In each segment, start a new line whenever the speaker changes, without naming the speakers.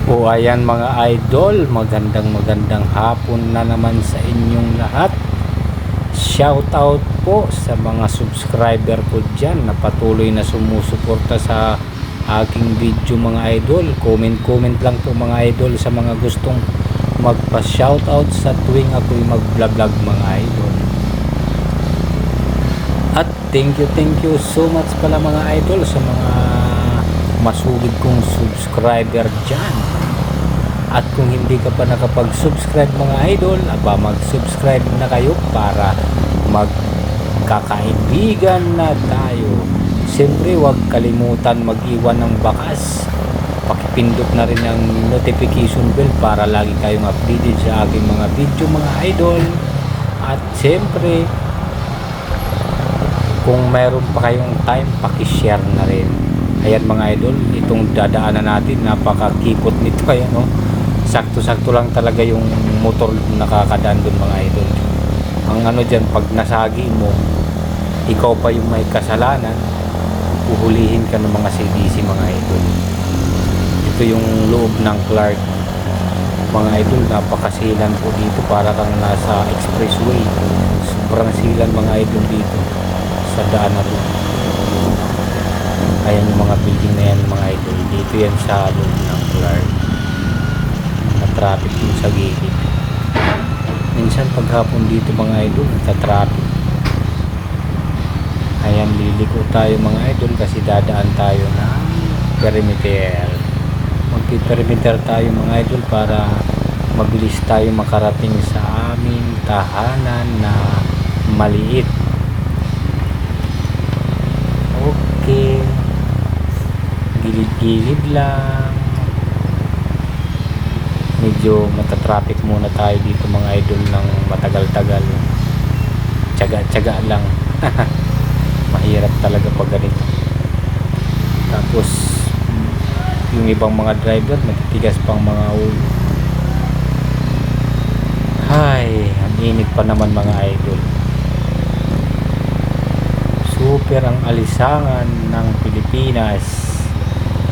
O ayan mga idol, magandang hapon na naman sa inyong lahat. Shout out po sa mga subscriber ko dyan na patuloy na sumusuporta sa aking video mga idol. Comment lang po mga idol sa mga gustong magpa-shout out sa tuwing ako'y mag-vlog mga idol. At thank you so much pala mga idol sa mga masugid kong subscriber dyan. At kung hindi ka pa nakapag-subscribe mga idol, mag-subscribe na kayo para magkakaibigan na tayo. Siyempre huwag kalimutan mag-iwan ng bakas. Pakipindot na rin ang notification bell para lagi kayong updated sa aking mga video mga idol. At siyempre kung mayroon pa kayong time, pakishare na rin. Ayan mga idol, itong dadaanan natin, napakakipot nito. Ayan o, sakto lang talaga yung motor nakakadaan dun mga idol. Ang ano dyan, pag nasagi mo, ikaw pa yung may kasalanan, uhulihin ka ng mga CDC mga idol. Ito yung loob ng Clark mga idol, napakasilan po dito, para kang nasa expressway. Sobrang silan mga idol dito sa daan na to. Ayan yung mga building na yan mga idol, dito yan sa loob ng Clark. Traffic din sa gilid. Minsan paghapon dito mga idol, nagka-traffic. Ayan, liliko tayo mga idol kasi dadaan tayo ng perimeter. Magpi-perimeter tayo mga idol para mabilis tayo makarating sa aming tahanan na maliit. Okay, gilid-gilid lang. Medyo matatraffic muna tayo dito mga idol ng matagal-tagal. Tsaga lang. Mahirap talaga pag ganito. Tapos yung ibang mga driver matitigas pang mga ulo. Ay, ang init pa naman mga idol. Super ang alisangan ng Pilipinas.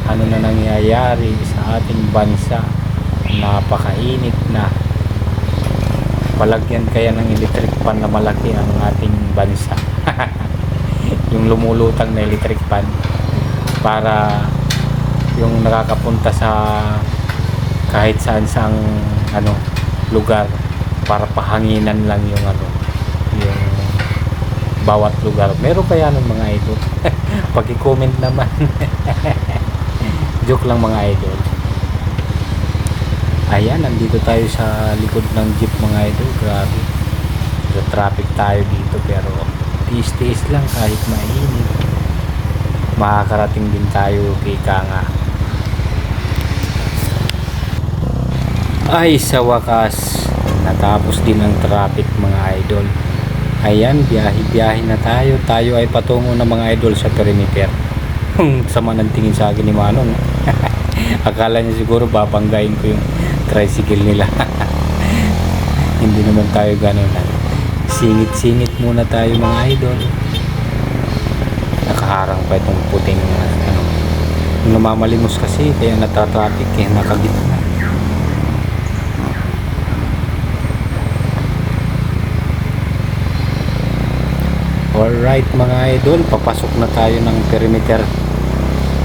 Ano na nangyayari sa ating bansa? Napakainit na. Palagyan kaya ng electric fan na malaki ang ating bansa. Yung lumulutang na electric fan para yung nakakapunta sa kahit saan sang lugar, para pahanginan lang yung yung bawat lugar. Meron kaya nun mga idol? Pag-i-comment naman. Joke lang mga idol. Ayan, nandito tayo sa likod ng jeep mga idol. Grabe, sa traffic tayo dito, pero tiis lang kahit mainit. Makakarating din tayo kay Kanga. Ay, sa wakas natapos din ang traffic mga idol. Ayan, biyahe na tayo. Tayo ay patungo na mga idol sa perimeter. Sama ng tingin sa akin ni Manong. Akala niya siguro babanggain ko yung tricycle nila. Hindi naman tayo ganun. Singit muna tayo mga idol. Nakaharang pa itong puting namamalimos kasi, kaya natatraffic nakagitna. Alright mga idol, papasok na tayo ng perimeter.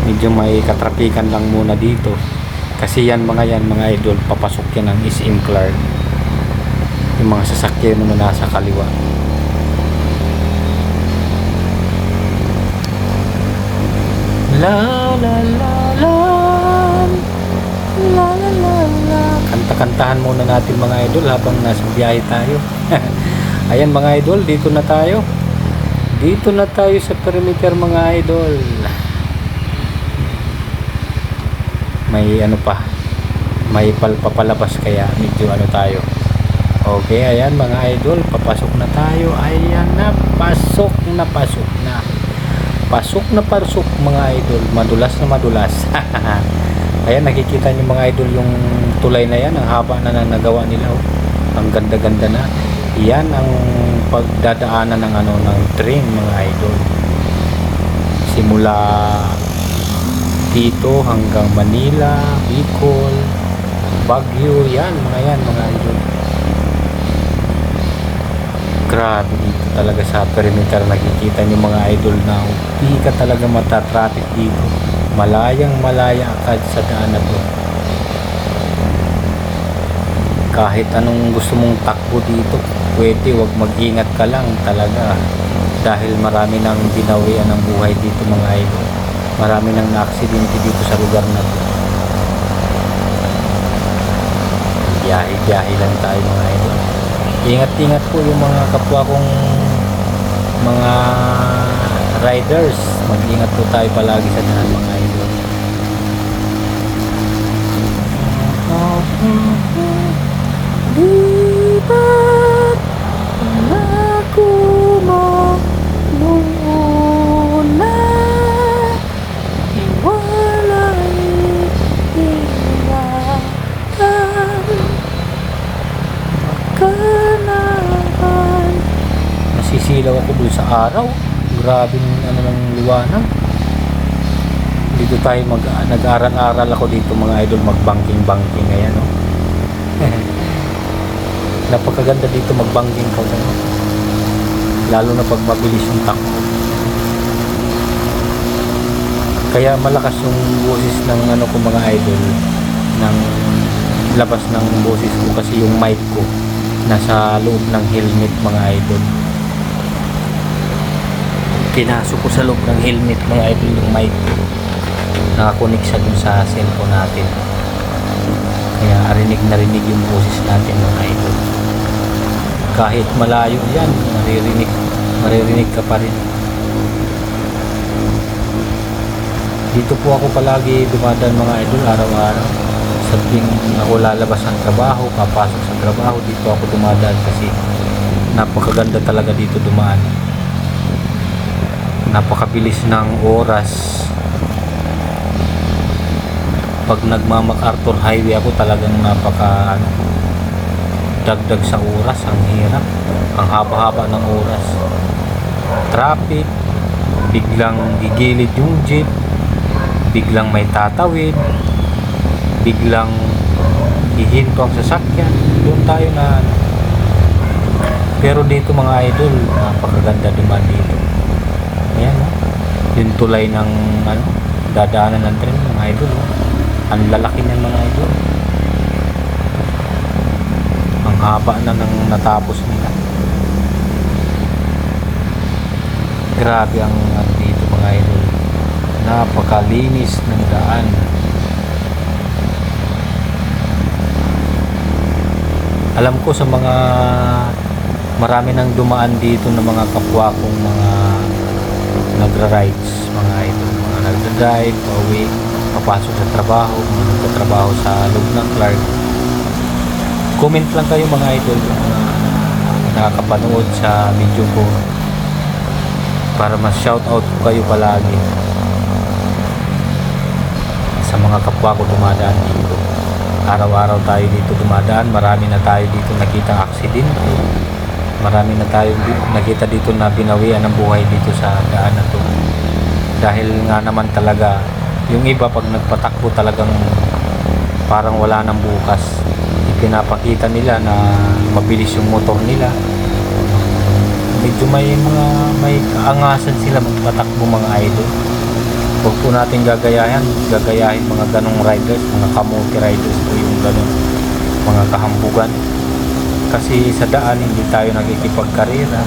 Medyo may katrapikan lang muna dito kasi yan mga idol, papasok yan ng SM Clark. Yung mga sasakyan naman nasa kaliwa. La la la la la la la la. Kanta-kantahan muna natin mga idol habang nasa biyahe tayo. Ayan mga idol, dito na tayo sa perimeter mga idol. May may papalabas kaya medyo tayo. Okay, ayan mga idol, papasok na tayo. Ayan na, pasok mga idol, madulas. Ayan, nakikita niyo mga idol yung tulay na yan, ang haba na nagawa nila. Ang ganda na. Yan ang pagdadaanan ng train mga idol. Simula dito hanggang Manila, Bicol, Baguio yan, mga idol. Grabe dito talaga sa perimeter, nakikita nyo mga idol na hindi ka talaga matatraffic dito. Malayang malaya ka sa daan na to. Kahit anong gusto mong takbo dito, pwede, wag mag-ingat ka lang talaga. Dahil marami nang binawian ng buhay dito mga idol. Marami nang na-aksidente dito sa lugar na to. Biyahe-biyahe lang tayo mga idol. Ingat-ingat po yung mga kapwa kong mga riders. Mag-ingat po tayo palagi sa daan mga idol. Lipat pangako mo nung una, iwalay ingatan magkanahan. Nasisilaw ako dun sa araw. Grabing ng liwanag. Dito tayo nag-aral-aral ako dito mga idol, mag-banking ayan o. Napakaganda dito mag-banking ko, lalo na pag mabilis yung takbo. Kaya malakas yung boses ng ko mga idol, ng labas ng boses ko kasi yung mic ko nasa loob ng helmet mga idol. Pinasok ko sa loob ng helmet mga idol yung mic ko. Nakakonik siya dun sa cellphone natin. Kaya rinig na rinig yung boses natin mga idol. Kahit malayo yan, maririnig ka pa rin. Dito po ako palagi dumadaan mga idol araw-araw. Sa tuwing ako lalabas ng trabaho, papasok sa trabaho, dito ako dumadaan kasi napakaganda talaga dito dumaan. Napakabilis ng oras. Pag nagma-MacArthur Highway ako talagang dagdag sa oras, ang hirap, ang haba-haba ng oras. Traffic, biglang gigilid yung jeep, biglang may tatawid, biglang hihinto ang sasakyan, doon tayo na pero dito mga idol, napakaganda dumaan dito. Ayan, yung tulay ng dadaanan ng tren mga idol, ang lalaki niyan mga idol. Ang haba na nang natapos nila. Grabe ang dito mga idol. Napakalinis ng daan. Alam ko sa mga marami nang dumaan dito ng mga kapwa kong mga nagra-rides mga idol. Mga nagda-drive, pauwi, papasok sa trabaho, magtatrabaho sa loob ng Clark. Comment lang kayo mga idol yung mga nakakapanood sa video ko para mas shoutout ko kayo palagi sa mga kapwa ko dumadaan dito. Araw-araw tayo dito dumadaan, marami na tayo dito nakita aksidente, marami na tayo nakita dito na binawian ng buhay dito sa daan na to. Dahil nga naman talaga yung iba pag nagpatakbo talagang parang wala nang bukas. Pinapakita nila na mabilis yung motor nila. Medyo may kaangasan sila magpatakbo mga idol. Huwag po natin gagayahin mga ganong riders, mga kamote riders po yung ganong mga kahambugan. Kasi sa daan hindi tayo nagkikipagkarera.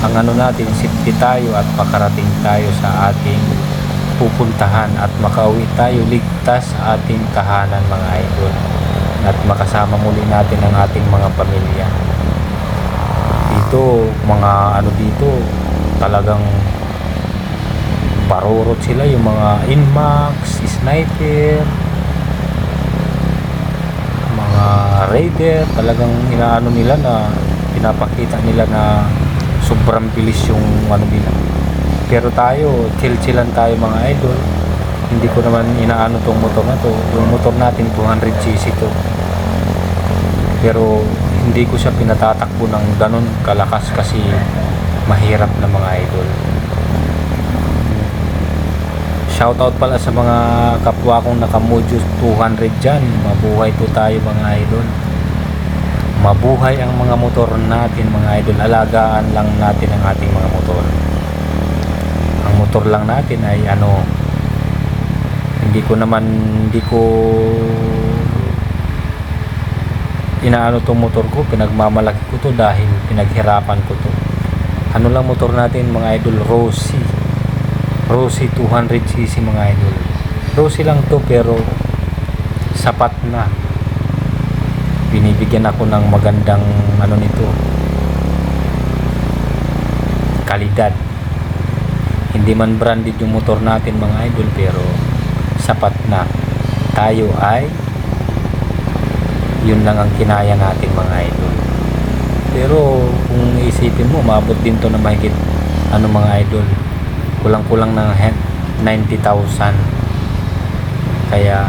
Ang natin, safety tayo at pakarating tayo sa ating pupuntahan at makauwi tayo ligtas sa ating tahanan mga idol. At makasama muli natin ang ating mga pamilya. Dito, mga dito, talagang parurot sila yung mga Inmax, Sniper, mga Raider, talagang inaano nila na pinapakita nila na sobrang bilis yung nila. Pero tayo, chill-chillan tayo mga idol. Hindi ko naman inaano tong motor na to. Yung motor natin 200cc to. Pero hindi ko siya pinatatakbo ng ganun kalakas kasi mahirap na mga idol. Shoutout pala sa mga kapwa kong naka Mojo 200 dyan. Mabuhay po tayo mga idol. Mabuhay ang mga motor natin mga idol. Alagaan lang natin ang ating mga motor. Ang motor lang natin ay hindi ko inaano tong motor ko, pinagmamalaki ko to dahil pinaghirapan ko to. Ano lang motor natin mga idol, Rossi 200cc mga idol. Rossi lang to pero sapat na. Binibigyan ako ng magandang nito, kalidad. Hindi man branded yung motor natin mga idol pero sapat na. Tayo ay yun lang ang kinaya natin mga idol. Pero kung isipin mo, maabot din to na mahigit mga idol, kulang-kulang ng 90,000. Kaya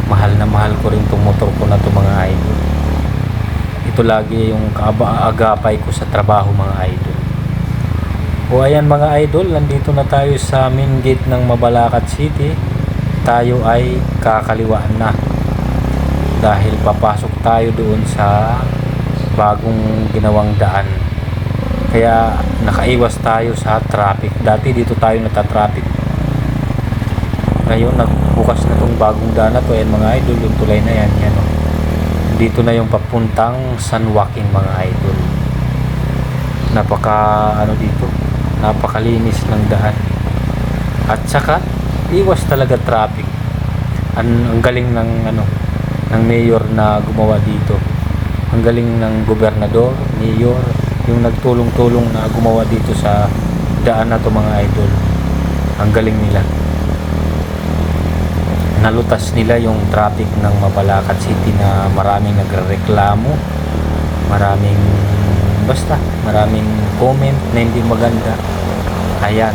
mahal na mahal ko rin tong motor ko na to mga idol. Ito lagi yung kaagapay ko sa trabaho mga idol. O ayan mga idol, nandito na tayo sa main gate ng Mabalacat City. Tayo ay kakaliwaan na dahil papasok tayo doon sa bagong ginawang daan. Kaya nakaiwas tayo sa traffic. Dati dito tayo natatraffic. Ngayon nagbukas na tong bagong daan na to. Ayan mga idol, yung tulay na yan, dito na yung papuntang San Joaquin mga idol. Napakalinis ng daan. At saka iwas talaga traffic. Ang galing ng ng mayor na gumawa dito. Ang galing ng gobernador, mayor, yung nagtulong-tulong na gumawa dito sa daan na to mga idol. Ang galing nila. Nalutas nila yung traffic ng Mabalacat City na maraming nagrereklamo, maraming comment na hindi maganda. Ayan,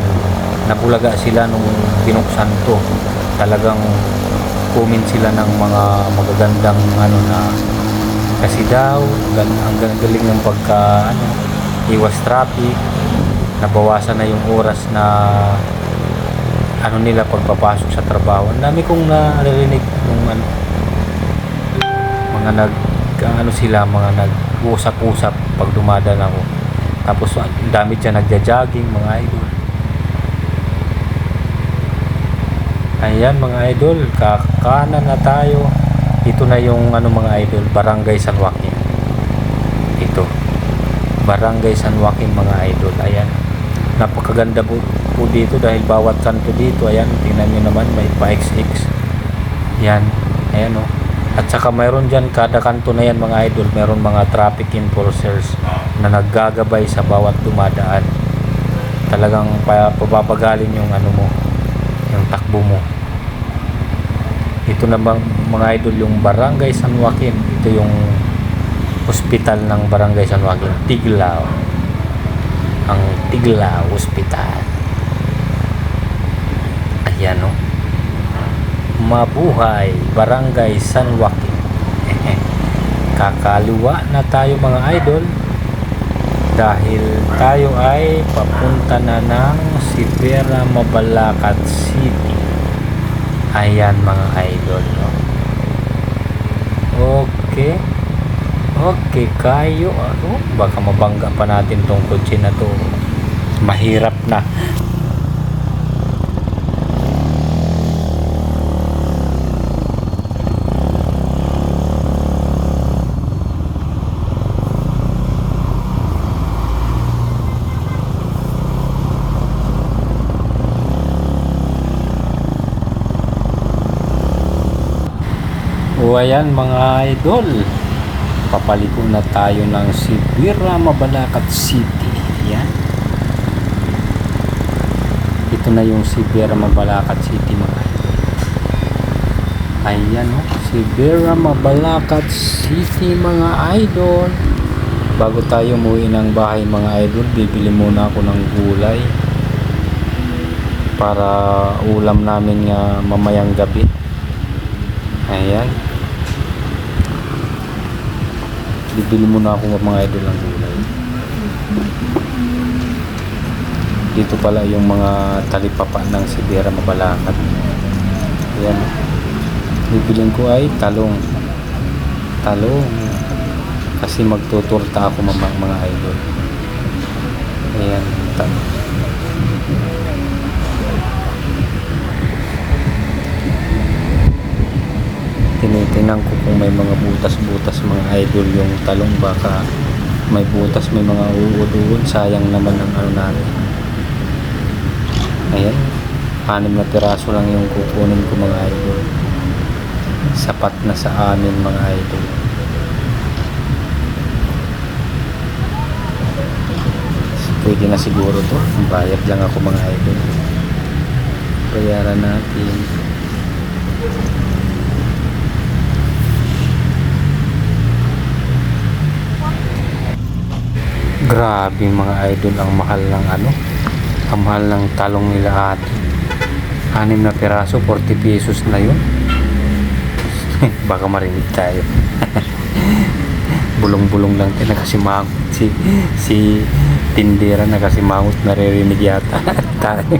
nabulaga sila nung binuksan to. Talagang comment sila ng mga magagandang na kasi daw ang galing ng iwas traffic. Nabawasan na yung oras na nila pagpapasok sa trabaho. Ang dami kong naririnig ng mga nag-usap-usap pag dumadaan ako. Tapos ang dami dyan nagja-jogging mga idol. Ayan mga idol, kakanan na tayo. Ito na yung mga idol, Barangay San Joaquin. Ito, Barangay San Joaquin mga idol. Ayan, napakaganda po dito dahil bawat kanto dito, ayan, tingnan nyo naman, may pa-XX. Yan, ayan o. At saka mayroon dyan, kada kanto na yan mga idol, mayroon mga traffic enforcers na naggagabay sa bawat dumadaan. Talagang pababagalin yung yung takbo mo. Ito na mga idol yung Barangay San Joaquin. Ito yung hospital ng Barangay San Joaquin, Tiglao. Ang Tiglao Hospital. Ayan o. Mabuhay Barangay San Joaquin. Kakaliwa na tayo mga idol dahil tayo ay papunta na ng Sibera Mabalacat City. Ayan mga idol, no? Okay kayo. Baka mabangga pa natin tong kotse na to. Mahirap na. O ayan mga idol, papaliko na tayo ng Sibera Mabalacat City. Ayan, ito na yung Sibera Mabalacat City mga idol. Ayan o, Sibera Mabalacat City mga idol. Bago tayo umuwi ng bahay mga idol, bibili muna ako ng gulay para ulam namin mamayang gabi. Ayan, bibili muna ako mga idol ng gulay. Dito pala yung mga talipapa ng Sibera Mabalakat. Ayan. Bibiling ko ay talong. Talong. Kasi magtuturta ako mga idol. Ayan. Talong. Tinitingnan ko kung may mga butas-butas mga idol yung talong. Baka may butas, may mga uod-uod. Sayang naman ang ano natin. Ayan, 6 na piraso lang yung kukunin ko mga idol. Sapat na sa amin mga idol. Pwede na siguro to. Bayad lang ako mga idol. Bayaran natin. Grabe mga idol, ang mahal ng ano. Ang mahal ng talong nila ate. 6 na piraso, 40 pesos na yun. Baka marinig tayo. Bulong-bulong lang tayo, nakasimangot si tindera, nakasimangot, naririnig yata tayo.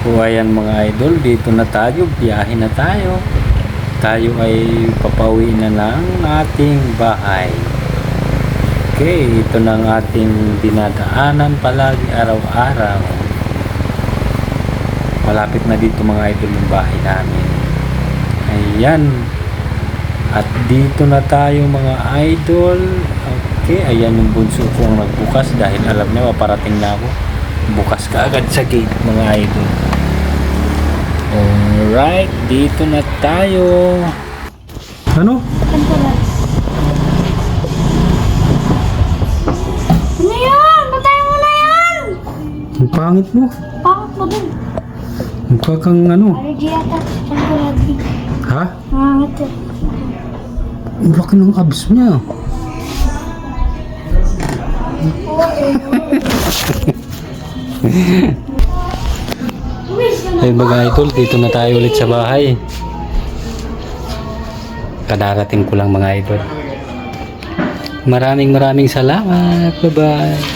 So ayan mga idol, dito na tayo, biyahe na tayo. Tayo ay papauwi na ng ating bahay. Okay, ito na ang ating dinadaanan palagi araw-araw. Malapit na dito mga idol yung bahay namin. Ayan. At dito na tayo mga idol. Okay, ayan yung bunso kong nagbukas dahil alam niya maparating na ako. Bukas ka agad sa gate mga idol. Alright, dito na tayo. Ano?
Ano yan? Patay mo na yan!
Ang pangit mo.
Pangit mo din.
Mukha kang ano.
Allergy yata. Allergy.
Ha?
Pangit eh.
Ang laki ng abs niya. Ayun mga idol, dito na tayo ulit sa bahay. Kadarating ko lang mga idol. Maraming salamat. Bye bye.